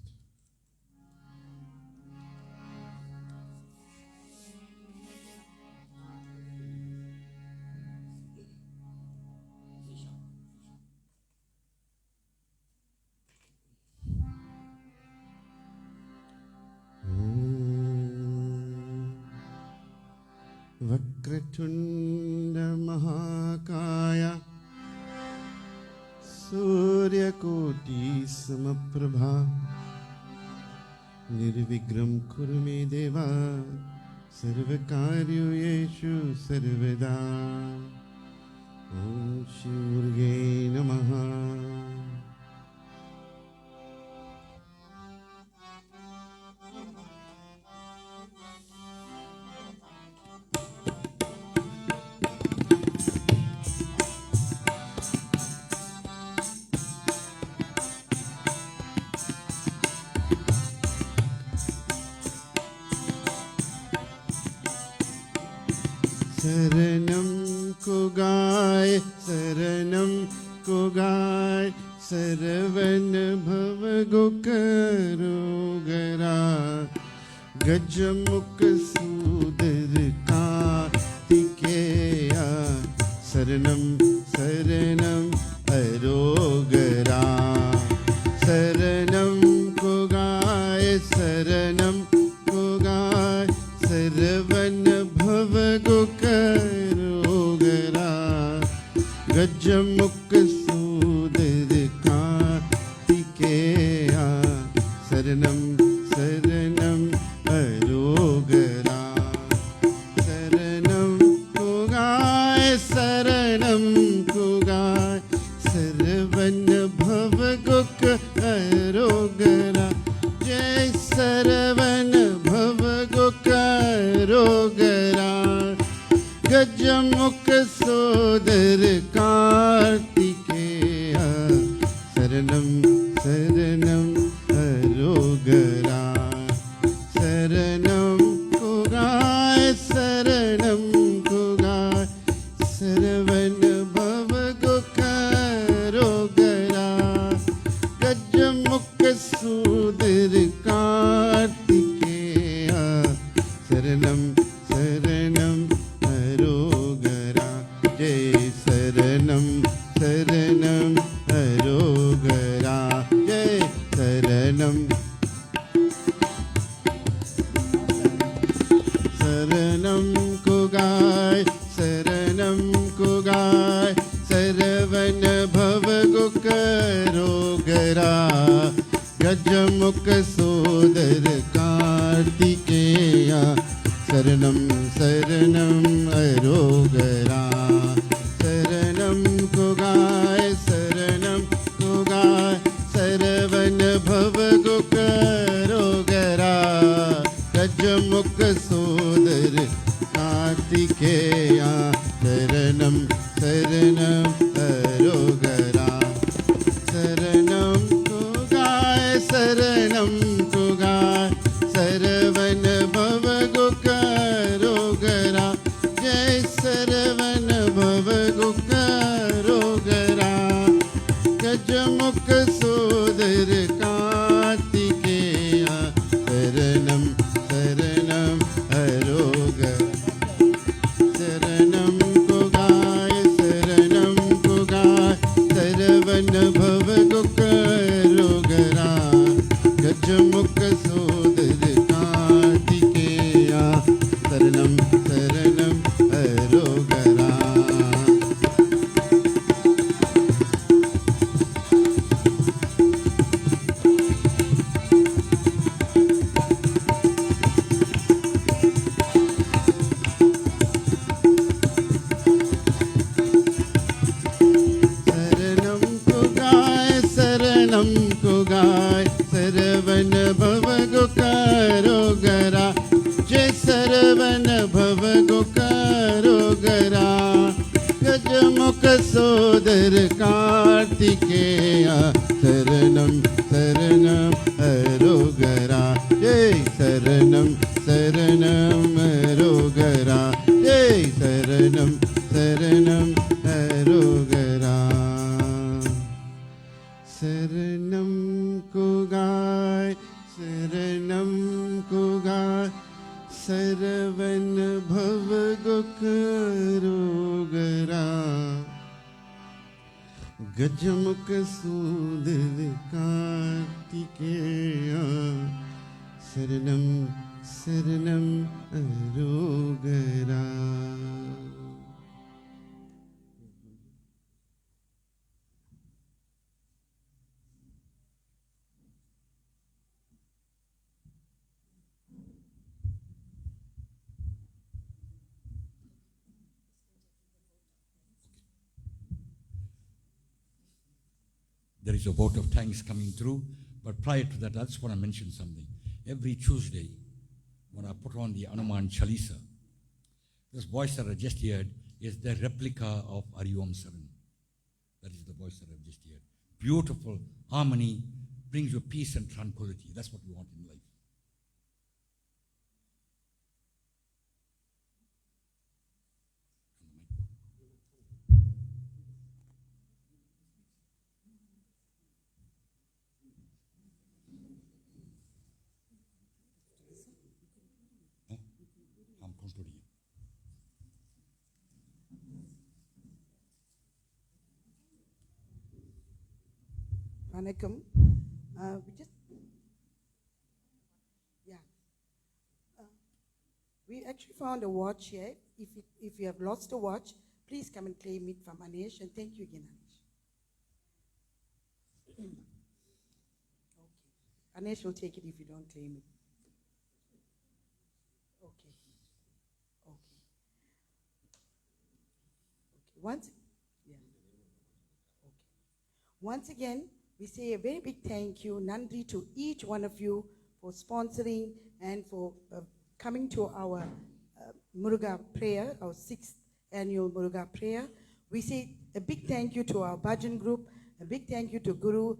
Vakratunda महाकाय सूर्यकोटि समप्रभा निर्विघ्नं कुरु मे देव सर्वकार्येषु सर्वदा ॐ शिवगुरुवे नमः शरणं को गाय शरणं को गाय सरवन भव गोकरोगरा गजमुख सूदर कार्तिकेया शरणं शरणं अरोगरा शरणं को गाय शरणं को गाय सरवन भव गोकरोगरा गजमुख सूदर कार्तिकेया शरणं शरणं अरोगरा शरणं को गाय शरणं को गाय सरवन भव गोकरोगरा जय सरवन भव गोकरोगरा गजमुख सोदर कार्तिकेया शरणं शरणं अरोगरा शरणं को गाय शरणं को गाय सरवन भव गोकरोगरा गजमुख सूदर कार्तिकेया शरणं शरणं अरोगरा जय शरणं शरणं अरोगरा जय शरणं शरणं को गाय शरणं को गाय सरवन भव गोकरोगरा गजमुख सोदर कार्तिकेया शरणं शरणं अरोगरा शरणं को गाय शरणं को गाय सरवन भव गोकरोगरा गजमुख सोदर कार्तिकेया शरणं शरणं अरोगरा शरणं को गाय शरणं को गाय सरवन भव गोकरोगरा जय सरवन भव गोकरोगरा गजमुख सोदर कार्तिकेया शरणं शरणं अरोगरा शरणं को गाय शरणं को गाय सरवन भव गोकरोगरा गजमुख सोदर कार्तिकेया शरणं शरणं अरोगरा शरणं को गाय शरणं को गाय सरवन भव गोकरोगरा जय सरवन भव गोकरोगरा गजमुख सोदर कार्तिकेया शरणं शरणं अरोगरा जय शरणं शरणं अरोगरा जय शरणं शरणं अरोगरा शरणं को गाय शरणं को गाय सरवन भव गोकरोगरा गजमुख सूदर कार्तिकेया शरणं शरणं अरोगरा there is a vote of thanks coming through. But prior to that, I just want to mention something. Every Tuesday, when I put on the Hanuman Chalisa, this voice that I just heard is the replica of Ariom Saran. That is the voice that I've just heard. Beautiful harmony, brings you peace and tranquility. That's what we want in life. I'm concluding. Vanakkam. We actually found a watch here. If you have lost a watch, please come and claim it from Anesh. And thank you again, Anesh. Okay. Anesh will take it if you don't claim it. Okay. Okay. Okay. Once again, we say a very big thank you, Nandri, to each one of you for sponsoring and for coming to our Muruga prayer, our 6th annual Muruga prayer. We say a big thank you to our Bhajan group, a big thank you to Guru,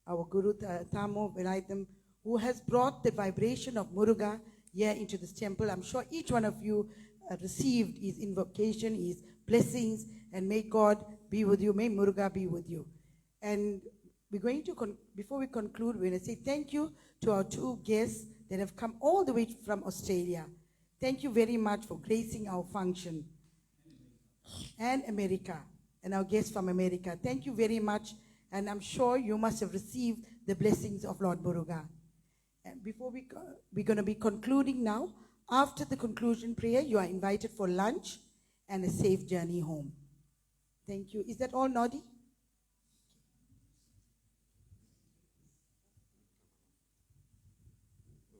our Guru Thamo Velaytham, who has brought the vibration of Muruga here into this temple. I'm sure each one of you received his invocation, his blessings, and may God be with you, may Muruga be with you. And we're going to, before we conclude, we're going to say thank you to our 2 guests that have come all the way from Australia. Thank you very much for gracing our function. And America, and our guests from America. Thank you very much, and I'm sure you must have received the blessings of Lord Muruga. And before we're going to be concluding now. After the conclusion prayer, you are invited for lunch and a safe journey home. Thank you. Is that all, Nodi?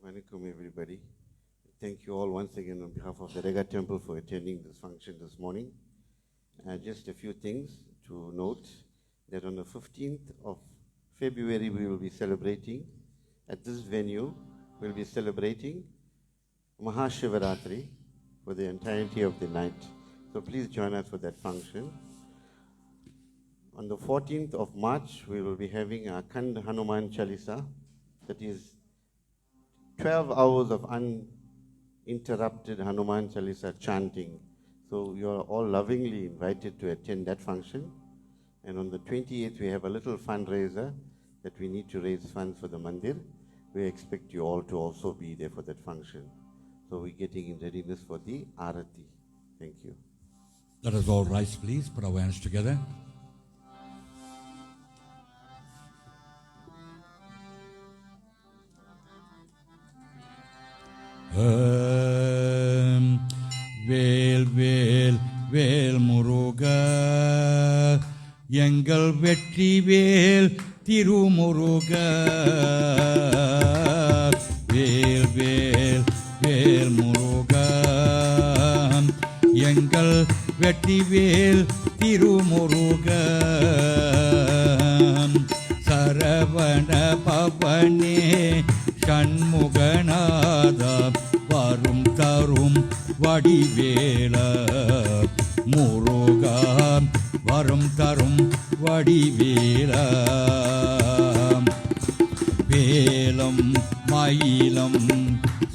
Welcome, everybody. Thank you all once again on behalf of the Rega Temple for attending this function this morning. Just a few things to note, that on the 15th of February we will be celebrating, at this venue, we'll be celebrating Mahashivaratri for the entirety of the night. So please join us for that function. On the 14th of March, we will be having a Akhand Hanuman Chalisa, that is 12 hours of uninterrupted Hanuman Chalisa chanting. So you are all lovingly invited to attend that function. And on the 28th, we have a little fundraiser that we need to raise funds for the mandir. We expect you all to also be there for that function. So we're getting in readiness for the Arati. Thank you. Let us all rise, please. Put our hands together. வேல் வேல் வேல் முருகா எங்கள் வெற்றி வேல் திருமுருகா வேல் வேல் வேல் முருகா எங்கள் வெற்றி வேல் திருமுருகா சரவண பவனே ஷண்முகநாதா வரும் தரும் வடிவேல முருகா வரும் தரும் வடிவேல வேலம் மயிலம்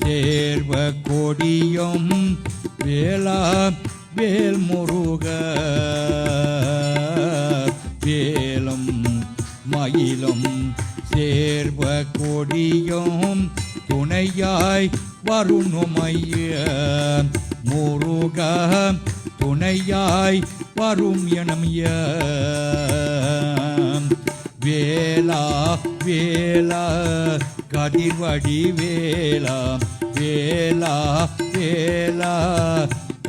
சேர்வ கொடியும் வேலா வேல் முருகா வேலம் மயிலும் சேர்வ கொடியும் துணையாய் வருணுமைய முருகா துணையாய் வரும் எனமிய வேலா வேலா கதிர்வடி வேலா வேலா வேலா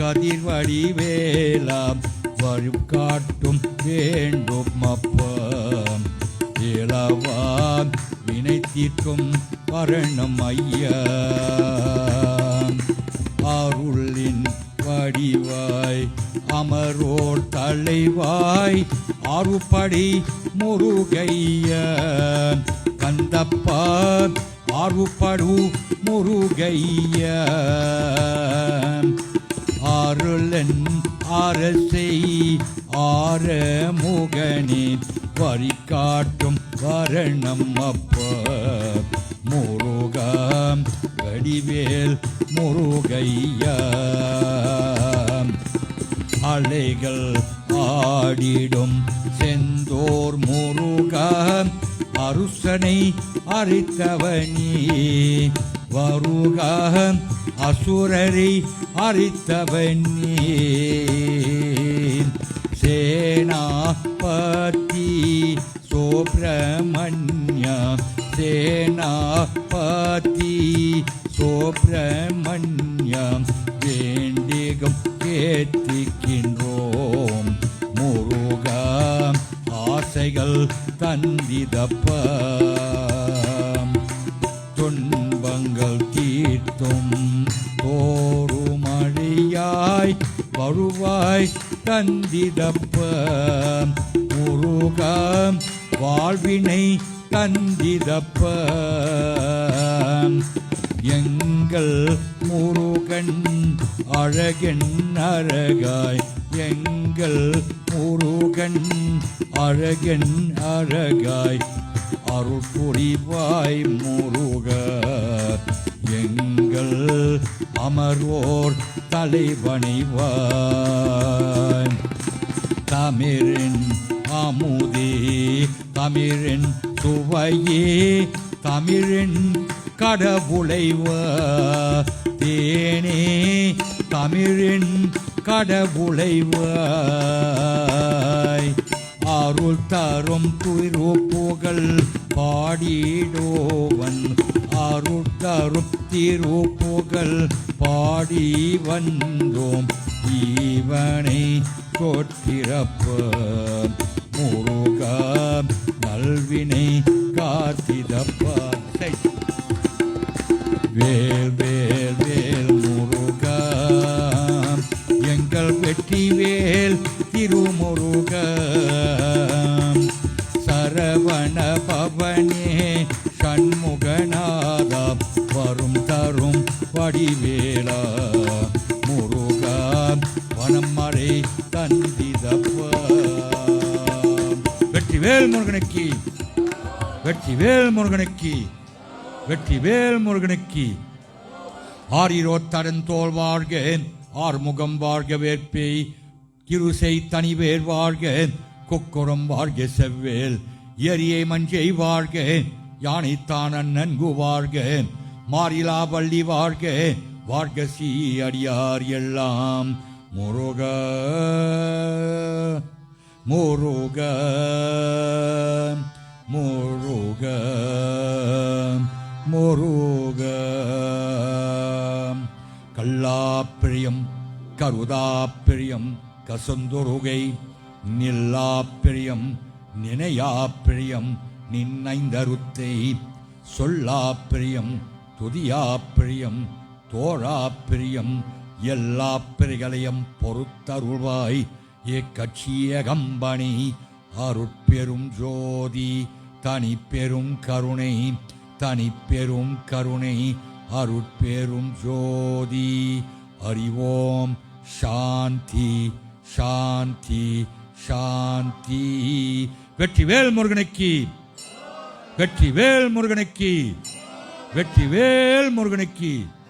கதிர்வடி வேலா வரும் காட்டும் வேண்டும் அப்பம் இளவாம் வினை தீர்க்கும் பரணம் ஐயா அருளின் வடிவாய் அமரோர் தலைவாய் ஆறுபடை முருகைய கந்தப்பா ஆர்வப்படு முருகைய அருளன் அரசை ஆரமுகனே வரி காட்டும் வரணம் அப்ப முருகா வடிவேல் முருகையா அலைகள் ஆடிடும் செந்தோர் முருகா அருசனை அரித்தவனே வருகா அசுரரை அரித்தவனே சேனாபதி சுப்பிரமணிய சேனாபதி சுப்பிரமணிய வேண்டிகம் கேட்கின்றோம் முருகா ஆசைகள் தந்திதப்ப துன்பங்கள் தீர்த்தும் தோறுமழியாய் வருவாய் தந்திதப்ப முருகா வாழ்வினை தந்திதப்ப எங்கள் முருகன் அழகன் அழகாய் எங்கள் முருகன் அழகன் அழகாய் அருள் புரிவாய் முருக எங்கள் அமர்வோர் தலைவணிவாய் தமிழின் அமுதே தமிழின் சுவையே தமிழின் கடவுளைவ தேனே தமிழின் கடவுளைவாய் அருள் தரும் திருப்புகழ் பாடிடோவன் அருள் தரும் திருப்புகழ் பாடி வந்தோம் ஈவனை தொட்டிறப்ப முருகா நல்வினை காத்திடப்பா வேல் வேல் வேல் முருகா எங்கள் வெற்றி வேல் திருமுருக சரவண பவனே சண்முகநாதா வரும் தரும் வடிவேலா முருகா வனமழை தந்திதப்ப வெற்றிவேல் முருகனுக்கு வெற்றிவேல் முருகனுக்கு வெற்றிவேல் முருகனுக்கு ஆரிரோ தடந்தோல் வாழ்க ஆறுமுகம் வாழ்க வேற்பை கிருசை தனிவேர் வாழ்க கொக்குரம் வாழ்க செவ்வேல் எரியை மஞ்சை வாழ்க யானைத்தான் நன்கு வாழ்க மாரிலா வள்ளி வாழ்க வாழ்க சீ அடியார் எல்லாம் முருக முருக முருக முருக கல்லாப்பிரியம் கருதாப்பிரியம் கசந்துருகை நில்லாப்பிரியம் நினையாப்பிரியம் நின்னைந்தருத்தை சொல்லாப்பிரியம் துதியாப்பிரியம் தோழாப்பிரியம் எல்லா பிரிகளையும் பொறுத்தருள்வாய் ஏக்கட்சியகம்பணி அருட்பெரும் ஜோதி தனி பெரும் கருணை தனி பெரும் கருணை அருட்பெரும் ஜோதி அறிவோம் சாந்தி சாந்தி சாந்தி வெற்றிவேல் முருகனுக்கு வெற்றிவேல் முருகனுக்கு வெற்றிவேல் முருகனுக்கு